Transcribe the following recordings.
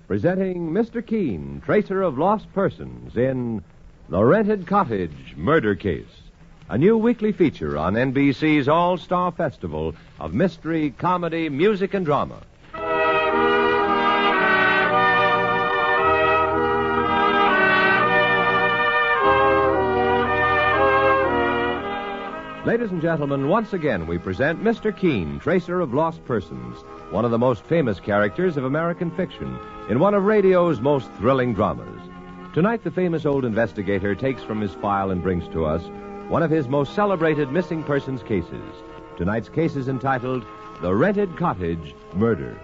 presenting Mr. Keene, tracer of lost persons, in The Rented Cottage Murder Case, a new weekly feature on NBC's All-Star Festival of mystery, comedy, music, and drama. Ladies and gentlemen, once again we present Mr. Keene, tracer of lost persons, one of the most famous characters of American fiction, in one of radio's most thrilling dramas. Tonight, the famous old investigator takes from his file and brings to us one of his most celebrated missing persons cases. Tonight's case is entitled The Rented Cottage Murder.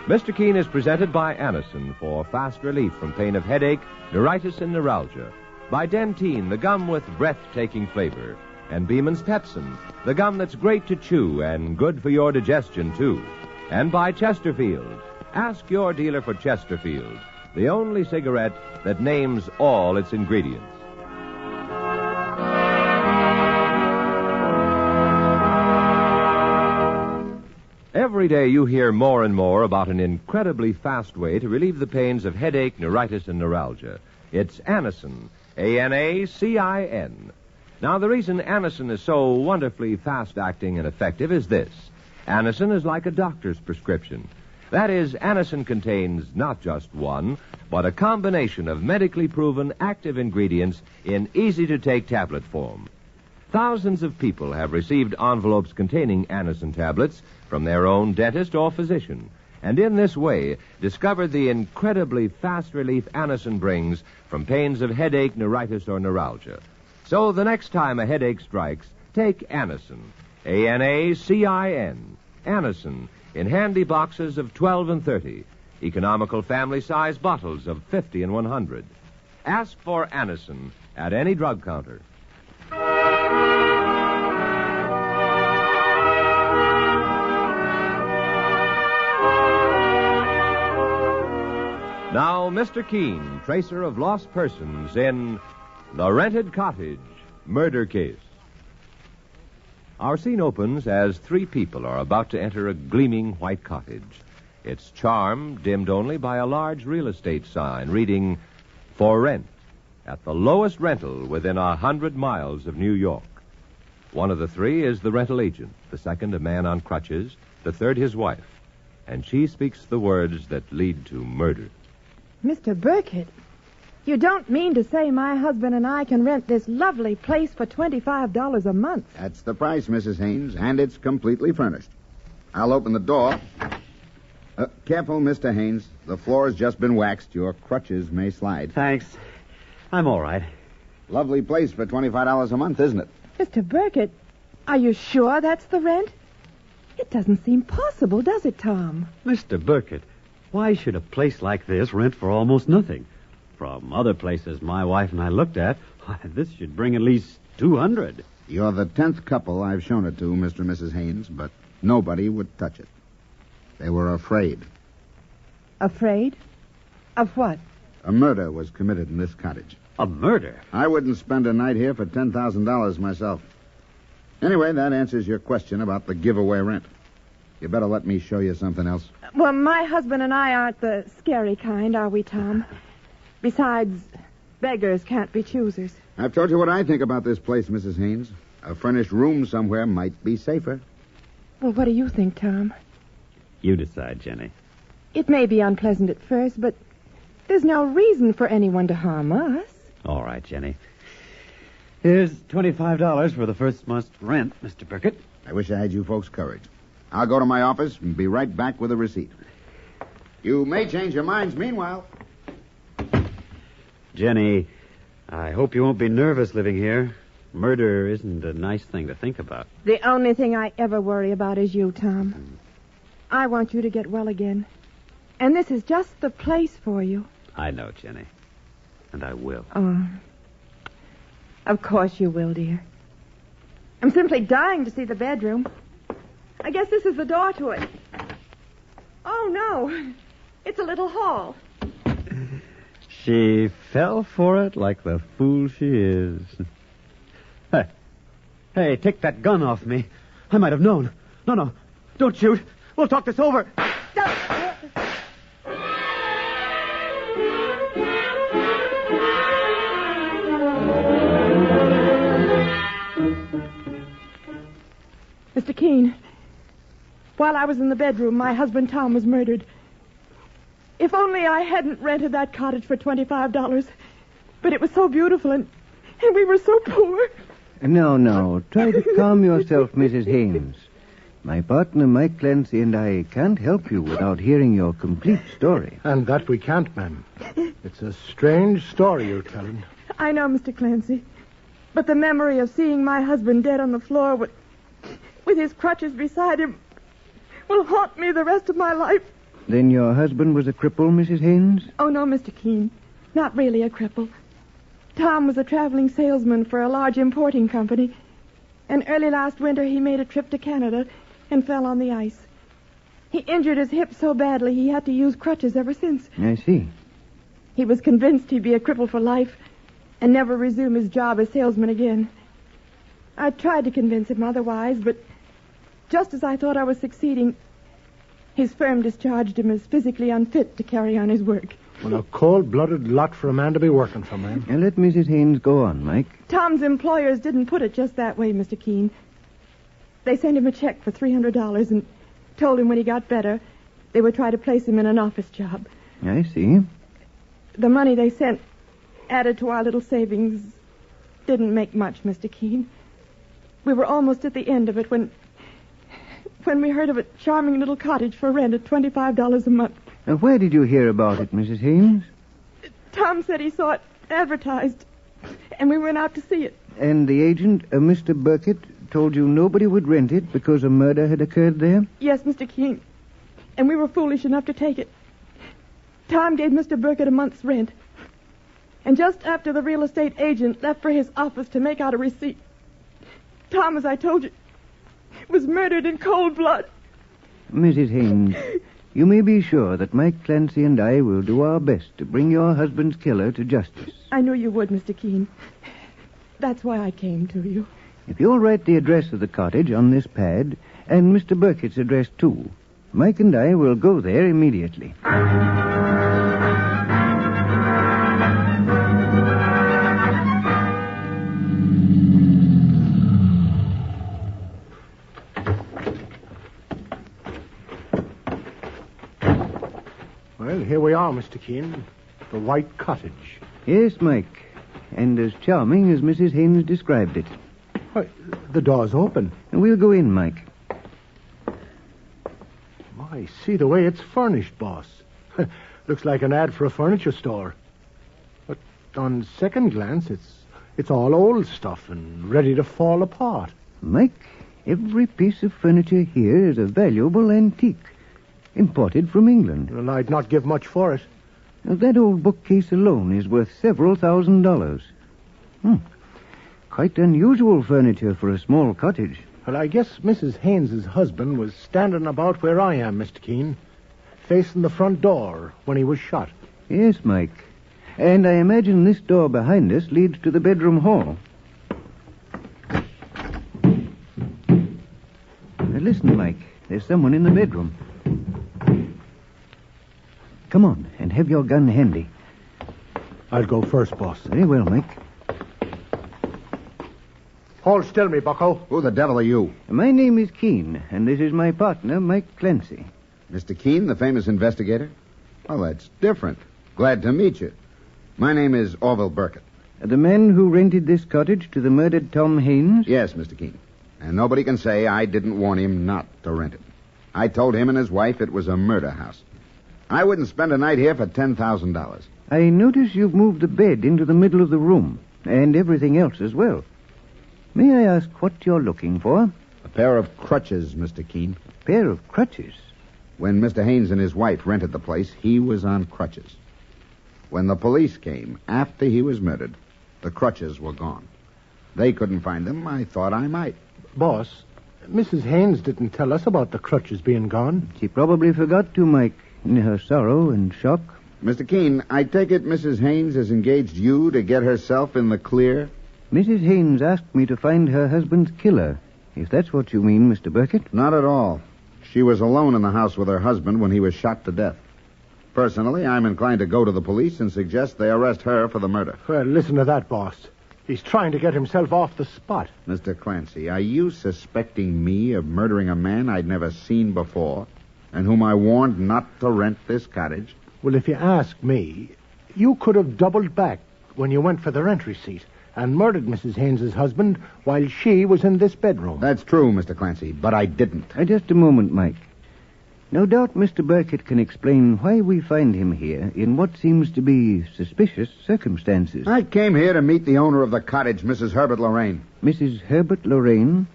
Mr. Keene is presented by Anacin for fast relief from pain of headache, neuritis, and neuralgia, by Dentyne, the gum with breathtaking flavor, and Beeman's Pepsin, the gum that's great to chew and good for your digestion, too. And by Chesterfield. Ask your dealer for Chesterfield, the only cigarette that names all its ingredients. Every day you hear more and more about an incredibly fast way to relieve the pains of headache, neuritis, and neuralgia. It's Anacin, A-N-A-C-I-N. Now, the reason Anacin is so wonderfully fast-acting and effective is this. Anacin is like a doctor's prescription. That is, Anacin contains not just one, but a combination of medically proven active ingredients in easy-to-take tablet form. Thousands of people have received envelopes containing Anacin tablets from their own dentist or physician, and in this way discovered the incredibly fast relief Anacin brings from pains of headache, neuritis, or neuralgia. So the next time a headache strikes, take Anacin, A-N-A-C-I-N, Anacin, in handy boxes of 12 and 30, economical family-size bottles of 50 and 100. Ask for Anacin at any drug counter. Now, Mr. Keene, tracer of lost persons, in The Rented Cottage Murder Case. Our scene opens as three people are about to enter a gleaming white cottage. Its charm dimmed only by a large real estate sign reading, "For rent," at the lowest rental within 100 miles of New York. One of the three is the rental agent, the second a man on crutches, the third his wife. And she speaks the words that lead to murder. Mr. Burkett, you don't mean to say my husband and I can rent this lovely place for $25 a month? That's the price, Mrs. Haynes, and it's completely furnished. I'll open the door. Careful, Mr. Haynes. The floor has just been waxed. Your crutches may slide. Thanks. I'm all right. Lovely place for $25 a month, isn't it? Mr. Burkett, are you sure that's the rent? It doesn't seem possible, does it, Tom? Mr. Burkett, why should a place like this rent for almost nothing? From other places my wife and I looked at, this should bring at least $200. You're the 10th couple I've shown it to, Mr. and Mrs. Haynes, but nobody would touch it. They were afraid. Afraid? Of what? A murder was committed in this cottage. A murder? I wouldn't spend a night here for $10,000 myself. Anyway, that answers your question about the giveaway rent. You better let me show you something else. Well, my husband and I aren't the scary kind, are we, Tom? Besides, beggars can't be choosers. I've told you what I think about this place, Mrs. Haynes. A furnished room somewhere might be safer. Well, what do you think, Tom? You decide, Jenny. It may be unpleasant at first, but there's no reason for anyone to harm us. All right, Jenny. Here's $25 for the first month's rent, Mr. Burkett. I wish I had you folks' courage. I'll go to my office and be right back with a receipt. You may change your minds meanwhile. Jenny, I hope you won't be nervous living here. Murder isn't a nice thing to think about. The only thing I ever worry about is you, Tom. I want you to get well again. And this is just the place for you. I know, Jenny. And I will. Oh. Of course you will, dear. I'm simply dying to see the bedroom. I guess this is the door to it. Oh, no. It's a little hall. She fell for it like the fool she is. Hey, take that gun off me. I might have known. No, don't shoot. We'll talk this over. Mr. Keene, while I was in the bedroom, my husband Tom was murdered. If only I hadn't rented that cottage for $25. But it was so beautiful, and we were so poor. No. Try to calm yourself, Mrs. Haynes. My partner, Mike Clancy, and I can't help you without hearing your complete story. And that we can't, ma'am. It's a strange story you're telling. I know, Mr. Clancy. But the memory of seeing my husband dead on the floor with his crutches beside him will haunt me the rest of my life. Then your husband was a cripple, Mrs. Haynes? Oh, no, Mr. Keene. Not really a cripple. Tom was a traveling salesman for a large importing company. And early last winter, he made a trip to Canada and fell on the ice. He injured his hip so badly he had to use crutches ever since. I see. He was convinced he'd be a cripple for life and never resume his job as salesman again. I tried to convince him otherwise, but just as I thought I was succeeding, his firm discharged him as physically unfit to carry on his work. Well, a cold-blooded lot for a man to be working for, ma'am. Now let Mrs. Haynes go on, Mike. Tom's employers didn't put it just that way, Mr. Keene. They sent him a check for $300 and told him when he got better, they would try to place him in an office job. I see. The money they sent, added to our little savings, didn't make much, Mr. Keene. We were almost at the end of it when we heard of a charming little cottage for rent at $25 a month. Now, where did you hear about it, Mrs. Haynes? Tom said he saw it advertised, and we went out to see it. And the agent, Mr. Burkett, told you nobody would rent it because a murder had occurred there? Yes, Mr. Keene. And we were foolish enough to take it. Tom gave Mr. Burkett a month's rent. And just after the real estate agent left for his office to make out a receipt, Tom, as I told you, was murdered in cold blood. Mrs. Haynes, you may be sure that Mike Clancy and I will do our best to bring your husband's killer to justice. I knew you would, Mr. Keene. That's why I came to you. If you'll write the address of the cottage on this pad, and Mr. Burkett's address too, Mike and I will go there immediately. Well, here we are, Mr. Keene. The White Cottage. Yes, Mike. And as charming as Mrs. Haynes described it. Why, the door's open. We'll go in, Mike. My, see the way it's furnished, boss. Looks like an ad for a furniture store. But on second glance, it's all old stuff and ready to fall apart. Mike, every piece of furniture here is a valuable antique, imported from England. Well, I'd not give much for it. That old bookcase alone is worth several $1,000s. Quite unusual furniture for a small cottage. Well, I guess Mrs. Haynes' husband was standing about where I am, Mr. Keene, facing the front door when he was shot. Yes, Mike. And I imagine this door behind us leads to the bedroom hall. Now listen, Mike. There's someone in the bedroom. Come on, and have your gun handy. I'll go first, boss. Very well, Mike. Hold still, me bucko. Who the devil are you? My name is Keene, and this is my partner, Mike Clancy. Mr. Keene, the famous investigator? Well, that's different. Glad to meet you. My name is Orville Burkett. The man who rented this cottage to the murdered Tom Haynes? Yes, Mr. Keene. And nobody can say I didn't warn him not to rent it. I told him and his wife it was a murder house. I wouldn't spend a night here for $10,000. I notice you've moved the bed into the middle of the room, and everything else as well. May I ask what you're looking for? A pair of crutches, Mr. Keene. A pair of crutches? When Mr. Haynes and his wife rented the place, he was on crutches. When the police came after he was murdered, the crutches were gone. They couldn't find them. I thought I might. Boss, Mrs. Haynes didn't tell us about the crutches being gone. She probably forgot to, Mike, in her sorrow and shock. Mr. Keene, I take it Mrs. Haynes has engaged you to get herself in the clear? Mrs. Haynes asked me to find her husband's killer, if that's what you mean, Mr. Burkett. Not at all. She was alone in the house with her husband when he was shot to death. Personally, I'm inclined to go to the police and suggest they arrest her for the murder. Well, listen to that, boss. He's trying to get himself off the spot. Mr. Clancy, are you suspecting me of murdering a man I'd never seen before and whom I warned not to rent this cottage? Well, if you ask me, you could have doubled back when you went for the rent receipt and murdered Mrs. Haynes' husband while she was in this bedroom. That's true, Mr. Clancy, but I didn't. Just a moment, Mike. No doubt Mr. Burkett can explain why we find him here in what seems to be suspicious circumstances. I came here to meet the owner of the cottage, Mrs. Herbert Lorraine. Mrs. Herbert Lorraine?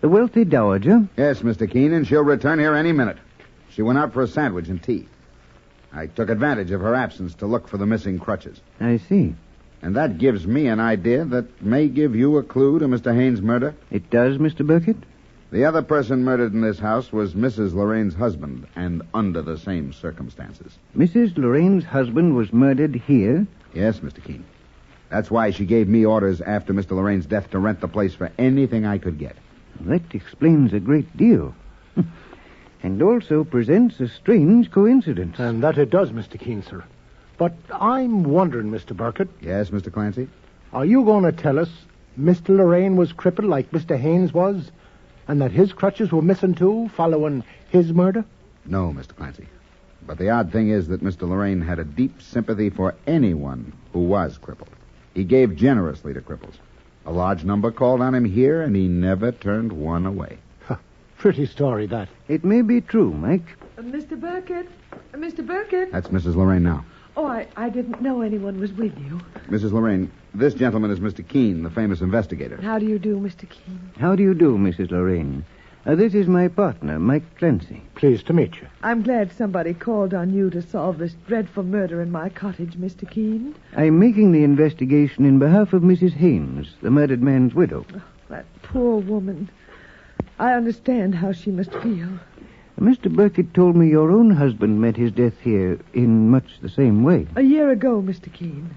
The wealthy dowager? Yes, Mr. Keene, and she'll return here any minute. She went out for a sandwich and tea. I took advantage of her absence to look for the missing crutches. I see. And that gives me an idea that may give you a clue to Mr. Haynes' murder. It does, Mr. Burkett? The other person murdered in this house was Mrs. Lorraine's husband, and under the same circumstances. Mrs. Lorraine's husband was murdered here? Yes, Mr. Keene. That's why she gave me orders after Mr. Lorraine's death to rent the place for anything I could get. That explains a great deal. And also presents a strange coincidence. And that it does, Mr. Keene, sir. But I'm wondering, Mr. Burkett. Yes, Mr. Clancy? Are you going to tell us Mr. Lorraine was crippled like Mr. Haynes was? And that his crutches were missing, too, following his murder? No, Mr. Clancy. But the odd thing is that Mr. Lorraine had a deep sympathy for anyone who was crippled. He gave generously to cripples. A large number called on him here, and he never turned one away. Pretty story, that. It may be true, Mike. Mr. Burkett? Mr. Burkett? That's Mrs. Lorraine now. Oh, I didn't know anyone was with you. Mrs. Lorraine, this gentleman is Mr. Keene, the famous investigator. How do you do, Mr. Keene? How do you do, Mrs. Lorraine? This is my partner, Mike Clancy. Pleased to meet you. I'm glad somebody called on you to solve this dreadful murder in my cottage, Mr. Keene. I'm making the investigation in behalf of Mrs. Haynes, the murdered man's widow. Oh, that poor woman. I understand how she must feel. Mr. Burkett told me your own husband met his death here in much the same way. A year ago, Mr. Keene.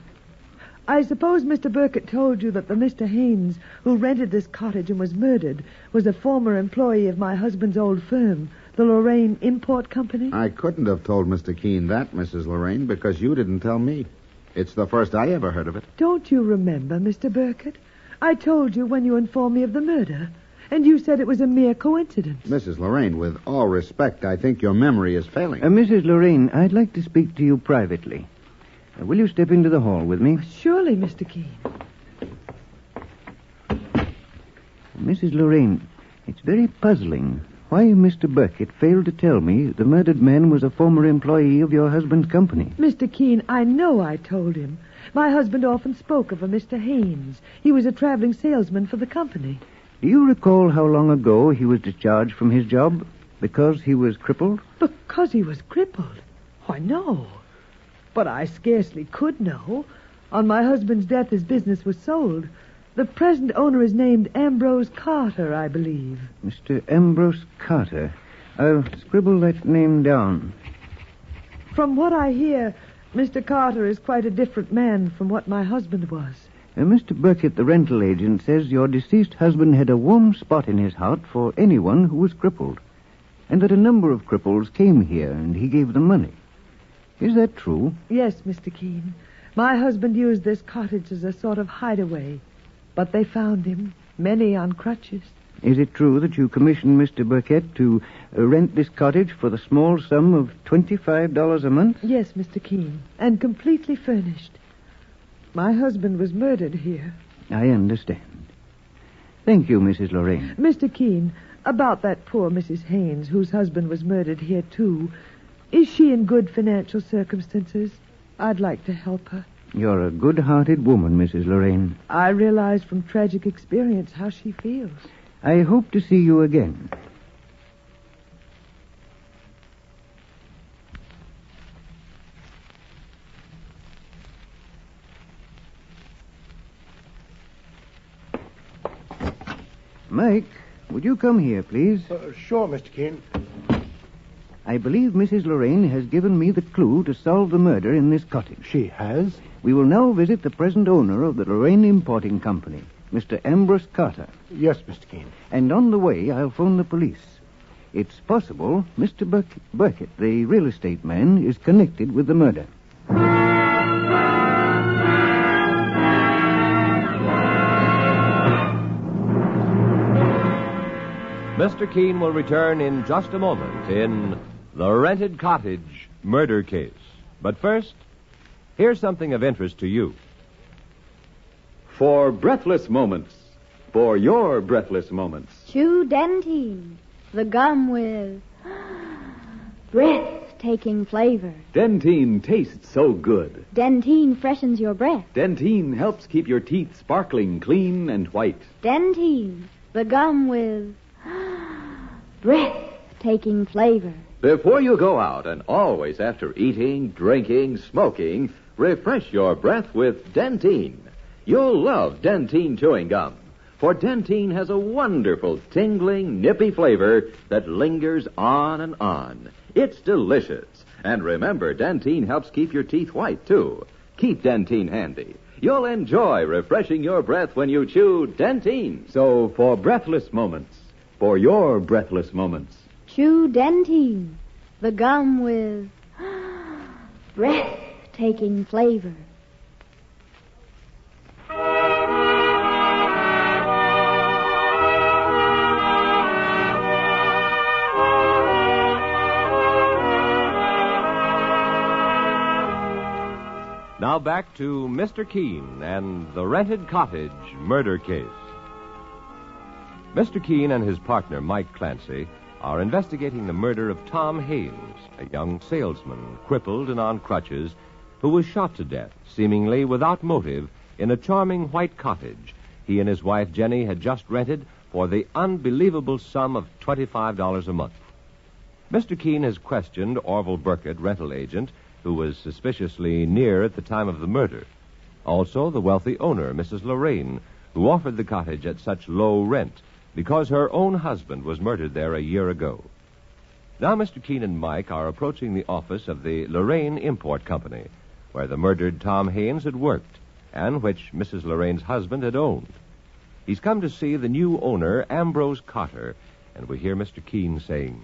I suppose Mr. Burkett told you that the Mr. Haynes who rented this cottage and was murdered was a former employee of my husband's old firm, the Lorraine Import Company? I couldn't have told Mr. Keene that, Mrs. Lorraine, because you didn't tell me. It's the first I ever heard of it. Don't you remember, Mr. Burkett? I told you when you informed me of the murder. And you said it was a mere coincidence. Mrs. Lorraine, with all respect, I think your memory is failing. Mrs. Lorraine, I'd like to speak to you privately. Will you step into the hall with me? Surely, Mr. Keene. Mrs. Lorraine, it's very puzzling why Mr. Burkett failed to tell me the murdered man was a former employee of your husband's company. Mr. Keene, I know I told him. My husband often spoke of a Mr. Haynes. He was a traveling salesman for the company. Do you recall how long ago he was discharged from his job? Because he was crippled? Because he was crippled? Why, no. But I scarcely could know. On my husband's death, his business was sold. The present owner is named Ambrose Carter, I believe. Mr. Ambrose Carter. I'll scribble that name down. From what I hear, Mr. Carter is quite a different man from what my husband was. Mr. Burkett, the rental agent, says your deceased husband had a warm spot in his heart for anyone who was crippled, and that a number of cripples came here and he gave them money. Is that true? Yes, Mr. Keene. My husband used this cottage as a sort of hideaway, but they found him, many on crutches. Is it true that you commissioned Mr. Burkett to rent this cottage for the small sum of $25 a month? Yes, Mr. Keene, and completely furnished. My husband was murdered here. I understand. Thank you, Mrs. Lorraine. Mr. Keene, about that poor Mrs. Haynes, whose husband was murdered here, too, is she in good financial circumstances? I'd like to help her. You're a good-hearted woman, Mrs. Lorraine. I realize from tragic experience how she feels. I hope to see you again. Mike, would you come here, please? Sure, Mr. Keene. I believe Mrs. Lorraine has given me the clue to solve the murder in this cottage. She has? We will now visit the present owner of the Lorraine Importing Company, Mr. Ambrose Carter. Yes, Mr. Keene. And on the way, I'll phone the police. It's possible Mr. Burkett, the real estate man, is connected with the murder. Mr. Keene will return in just a moment in The Rented Cottage Murder Case. But first, here's something of interest to you. For breathless moments, for your breathless moments. Chew Dentine, the gum with breathtaking flavor. Dentine tastes so good. Dentine freshens your breath. Dentine helps keep your teeth sparkling, clean, and white. Dentine, the gum with breathtaking flavor. Before you go out, and always after eating, drinking, smoking, refresh your breath with Dentine. You'll love Dentine chewing gum, for Dentine has a wonderful, tingling, nippy flavor that lingers on and on. It's delicious. And remember, Dentine helps keep your teeth white, too. Keep Dentine handy. You'll enjoy refreshing your breath when you chew Dentine. So, for breathless moments, for your breathless moments. Chew Dentine, the gum with breathtaking flavor. Now back to Mr. Keene and the Rented Cottage Murder Case. Mr. Keene and his partner, Mike Clancy, are investigating the murder of Tom Haynes, a young salesman, crippled and on crutches, who was shot to death, seemingly without motive, in a charming white cottage he and his wife Jenny had just rented for the unbelievable sum of $25 a month. Mr. Keene has questioned Orville Burkett, rental agent, who was suspiciously near at the time of the murder. Also, the wealthy owner, Mrs. Lorraine, who offered the cottage at such low rent because her own husband was murdered there a year ago. Now, Mr. Keene and Mike are approaching the office of the Lorraine Import Company, where the murdered Tom Haynes had worked, and which Mrs. Lorraine's husband had owned. He's come to see the new owner, Ambrose Carter, and we hear Mr. Keene saying,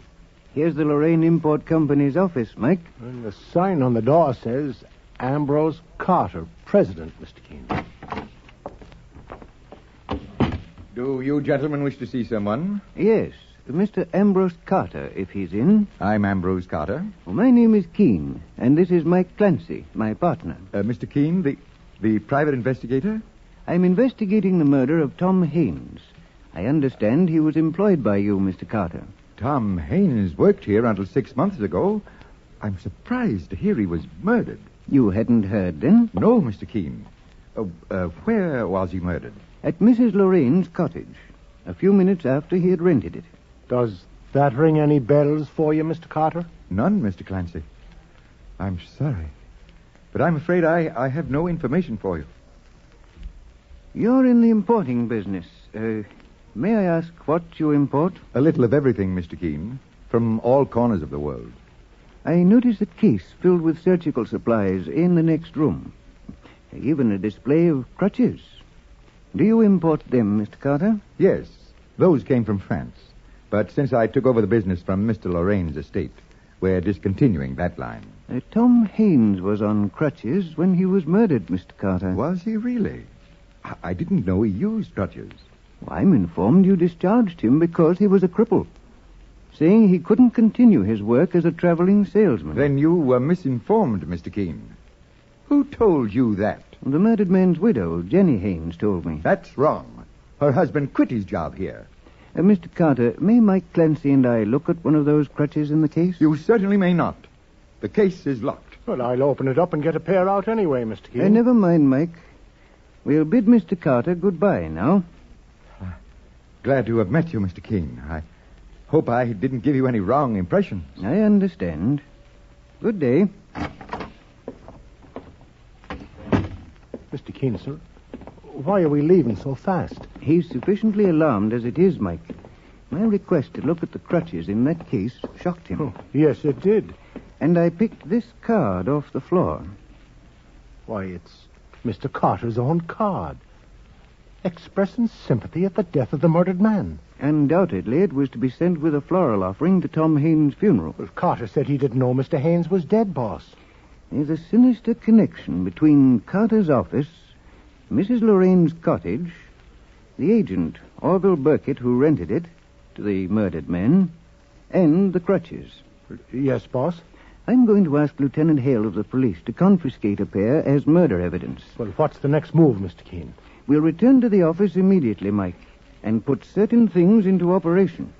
Here's the Lorraine Import Company's office, Mike. And the sign on the door says Ambrose Carter, President, Mr. Keene. Do you gentlemen wish to see someone? Yes, Mr. Ambrose Carter, if he's in. I'm Ambrose Carter. Well, my name is Keene, and this is Mike Clancy, my partner. Mr. Keene, the private investigator? I'm investigating the murder of Tom Haynes. I understand he was employed by you, Mr. Carter. Tom Haynes worked here until 6 months ago. I'm surprised to hear he was murdered. You hadn't heard, then? No, Mr. Keene. Where was he murdered? At Mrs. Lorraine's cottage, a few minutes after he had rented it. Does that ring any bells for you, Mr. Carter? None, Mr. Clancy. I'm sorry. But I'm afraid I have no information for you. You're in the importing business. May I ask what you import? A little of everything, Mr. Keene, from all corners of the world. I notice a case filled with surgical supplies in the next room. Even a display of crutches. Do you import them, Mr. Carter? Yes, those came from France. But since I took over the business from Mr. Lorraine's estate, we're discontinuing that line. Tom Haynes was on crutches when he was murdered, Mr. Carter. Was he really? I didn't know he used crutches. Well, I'm informed you discharged him because he was a cripple, saying he couldn't continue his work as a traveling salesman. Then you were misinformed, Mr. Keene. Who told you that? The murdered man's widow, Jenny Haynes, told me. That's wrong. Her husband quit his job here. Mr. Carter, may Mike Clancy and I look at one of those crutches in the case? You certainly may not. The case is locked. Well, I'll open it up and get a pair out anyway, Mr. Keene. Never mind, Mike. We'll bid Mr. Carter goodbye now. Glad to have met you, Mr. Keene. I hope I didn't give you any wrong impressions. I understand. Good day. Mr. Keene, sir, why are we leaving so fast? He's sufficiently alarmed as it is, Mike. My request to look at the crutches in that case shocked him. Oh, yes, it did. And I picked this card off the floor. Why, it's Mr. Carter's own card. Expressing sympathy at the death of the murdered man. Undoubtedly, it was to be sent with a floral offering to Tom Haynes' funeral. Well, Carter said he didn't know Mr. Haynes was dead, boss. There's a sinister connection between Carter's office, Mrs. Lorraine's cottage, the agent, Orville Burkett, who rented it, the murdered man, and the crutches. Yes, boss. I'm going to ask Lieutenant Hale of the police to confiscate a pair as murder evidence. Well, what's the next move, Mr. Keene? We'll return to the office immediately, Mike, and put certain things into operation.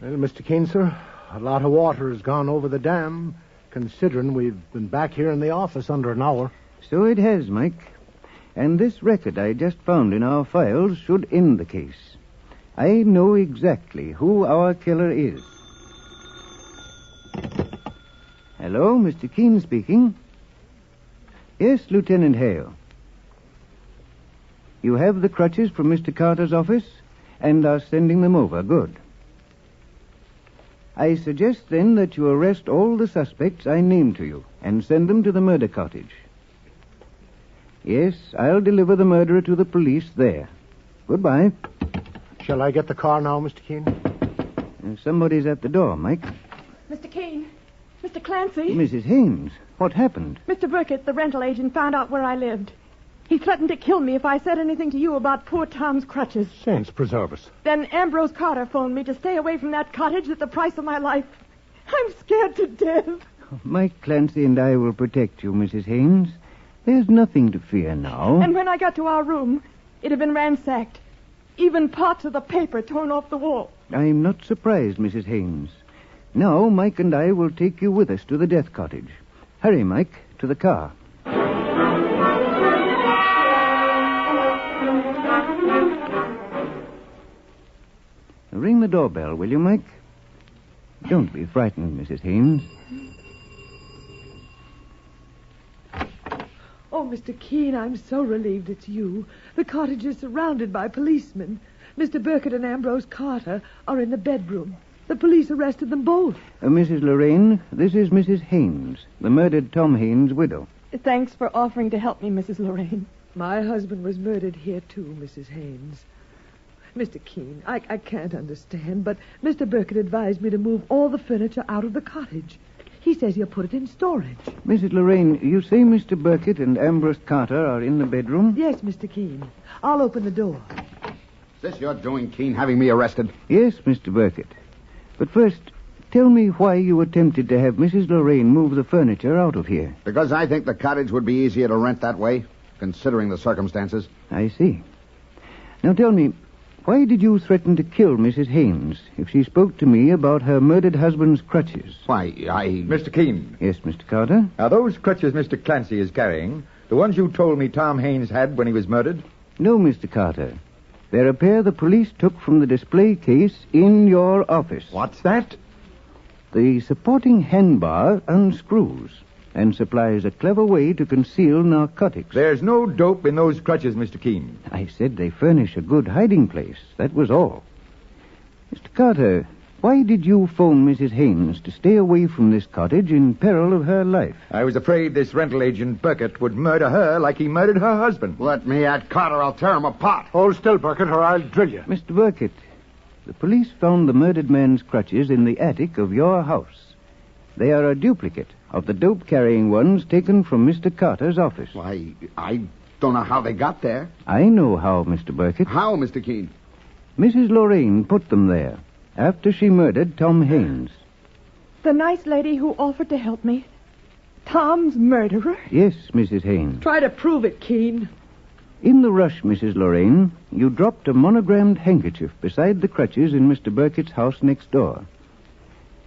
Well, Mr. Keene, sir, a lot of water has gone over the dam, considering we've been back here in the office under an hour. So it has, Mike. And this record I just found in our files should end the case. I know exactly who our killer is. Hello, Mr. Keene speaking. Yes, Lieutenant Hale. You have the crutches from Mr. Carter's office and are sending them over. Good. I suggest then that you arrest all the suspects I named to you and send them to the murder cottage. Yes, I'll deliver the murderer to the police there. Goodbye. Shall I get the car now, Mr. Keene? Somebody's at the door, Mike. Mr. Keene. Mr. Clancy. Mrs. Haynes, what happened? Mr. Burkett, the rental agent, found out where I lived. He threatened to kill me if I said anything to you about poor Tom's crutches. Saints preserve us. Then Ambrose Carter phoned me to stay away from that cottage at the price of my life. I'm scared to death. Mike Clancy and I will protect you, Mrs. Haynes. There's nothing to fear now. And when I got to our room, it had been ransacked. Even parts of the paper torn off the wall. I'm not surprised, Mrs. Haynes. Now, Mike and I will take you with us to the death cottage. Hurry, Mike, to the car. Ring the doorbell, will you, Mike? Don't be frightened, Mrs. Haynes. Oh, Mr. Keene, I'm so relieved it's you. The cottage is surrounded by policemen. Mr. Burkett and Ambrose Carter are in the bedroom. The police arrested them both. Mrs. Lorraine, this is Mrs. Haynes, the murdered Tom Haynes' widow. Thanks for offering to help me, Mrs. Lorraine. My husband was murdered here, too, Mrs. Haynes. Mr. Keene, I can't understand, but Mr. Burkett advised me to move all the furniture out of the cottage. He says he'll put it in storage. Mrs. Lorraine, you say Mr. Burkett and Ambrose Carter are in the bedroom? Yes, Mr. Keene. I'll open the door. Is this your doing, Keene, having me arrested? Yes, Mr. Burkett. But first, tell me why you attempted to have Mrs. Lorraine move the furniture out of here. Because I think the cottage would be easier to rent that way, considering the circumstances. I see. Now tell me, why did you threaten to kill Mrs. Haynes if she spoke to me about her murdered husband's crutches? Why, Mr. Keene. Yes, Mr. Carter? Are those crutches Mr. Clancy is carrying the ones you told me Tom Haynes had when he was murdered? No, Mr. Carter. They're a pair the police took from the display case in your office. What's that? The supporting handbar unscrews and supplies a clever way to conceal narcotics. There's no dope in those crutches, Mr. Keene. I said they furnish a good hiding place. That was all. Mr. Carter, why did you phone Mrs. Haynes to stay away from this cottage in peril of her life? I was afraid this rental agent Burkett would murder her like he murdered her husband. Let me at Carter, I'll tear him apart. Hold still, Burkett, or I'll drill you. Mr. Burkett, the police found the murdered man's crutches in the attic of your house. They are a duplicate of the dope-carrying ones taken from Mr. Carter's office. Why, I don't know how they got there. I know how, Mr. Burkett. How, Mr. Keene? Mrs. Lorraine put them there after she murdered Tom Haynes. The nice lady who offered to help me? Tom's murderer? Yes, Mrs. Haynes. Try to prove it, Keene. In the rush, Mrs. Lorraine, you dropped a monogrammed handkerchief beside the crutches in Mr. Burkett's house next door.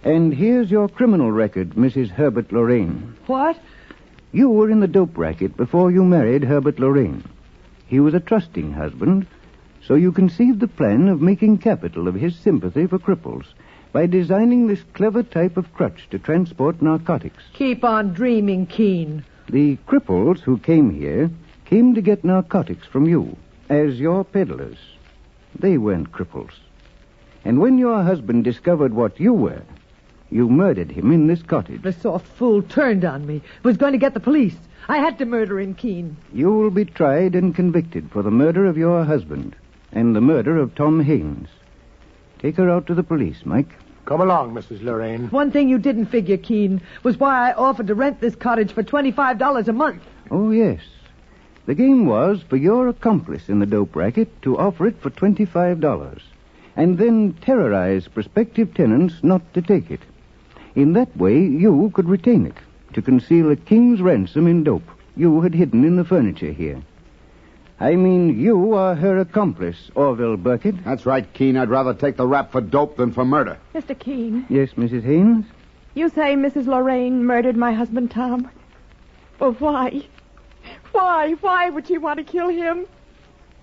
And here's your criminal record, Mrs. Herbert Lorraine. What? You were in the dope racket before you married Herbert Lorraine. He was a trusting husband, so you conceived the plan of making capital of his sympathy for cripples by designing this clever type of crutch to transport narcotics. Keep on dreaming, Keene. The cripples who came here came to get narcotics from you as your peddlers. They weren't cripples. And when your husband discovered what you were, you murdered him in this cottage. The soft fool turned on me. Was going to get the police. I had to murder him, Keene. You will be tried and convicted for the murder of your husband and the murder of Tom Haynes. Take her out to the police, Mike. Come along, Mrs. Lorraine. One thing you didn't figure, Keene, was why I offered to rent this cottage for $25 a month. Oh, yes. The game was for your accomplice in the dope racket to offer it for $25 and then terrorize prospective tenants not to take it. In that way, you could retain it to conceal a king's ransom in dope you had hidden in the furniture here. I mean, you are her accomplice, Orville Burkett. That's right, Keene. I'd rather take the rap for dope than for murder. Mr. Keene. Yes, Mrs. Haynes? You say Mrs. Lorraine murdered my husband, Tom? Well, why? Why would she want to kill him?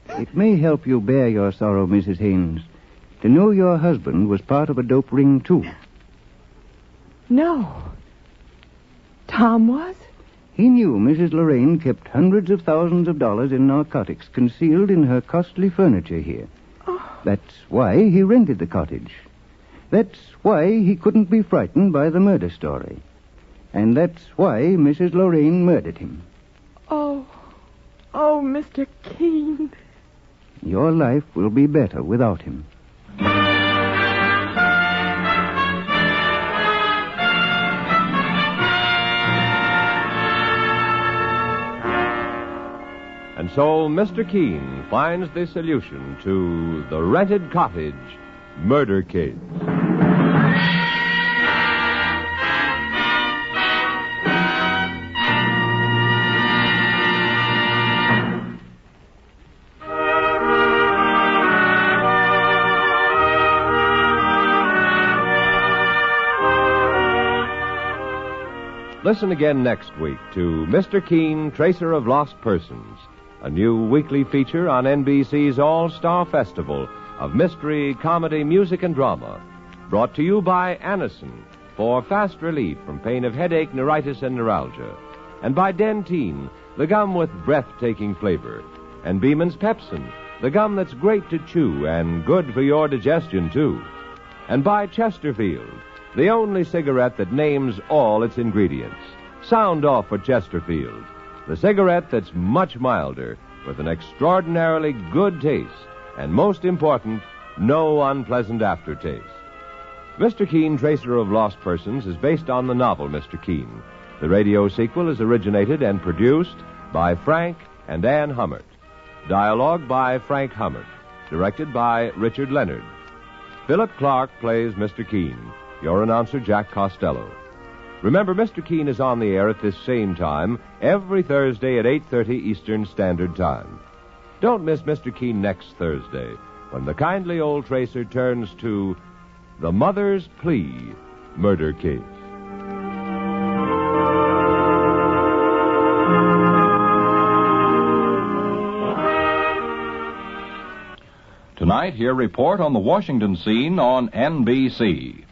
It may help you bear your sorrow, Mrs. Haynes, to know your husband was part of a dope ring, too. No. Tom was? He knew Mrs. Lorraine kept hundreds of thousands of dollars in narcotics concealed in her costly furniture here. Oh. That's why he rented the cottage. That's why he couldn't be frightened by the murder story. And that's why Mrs. Lorraine murdered him. Oh, Mr. Keene. Your life will be better without him. And so Mr. Keene finds the solution to the rented cottage murder case. Listen again next week to Mr. Keene, Tracer of Lost Persons, a new weekly feature on NBC's All-Star Festival of mystery, comedy, music, and drama. Brought to you by Anacin for fast relief from pain of headache, neuritis, and neuralgia. And by Dentyne, the gum with breathtaking flavor. And Beeman's Pepsin, the gum that's great to chew and good for your digestion, too. And by Chesterfield, the only cigarette that names all its ingredients. Sound off for Chesterfield, the cigarette that's much milder, with an extraordinarily good taste, and most important, no unpleasant aftertaste. Mr. Keene, Tracer of Lost Persons, is based on the novel Mr. Keene. The radio sequel is originated and produced by Frank and Ann Hummert. Dialogue by Frank Hummert. Directed by Richard Leonard. Philip Clarke plays Mr. Keene. Your announcer, Jack Costello. Remember, Mr. Keene is on the air at this same time every Thursday at 8:30 Eastern Standard Time. Don't miss Mr. Keene next Thursday, when the kindly old tracer turns to The Mother's Plea murder case. Tonight, hear report on the Washington scene on NBC.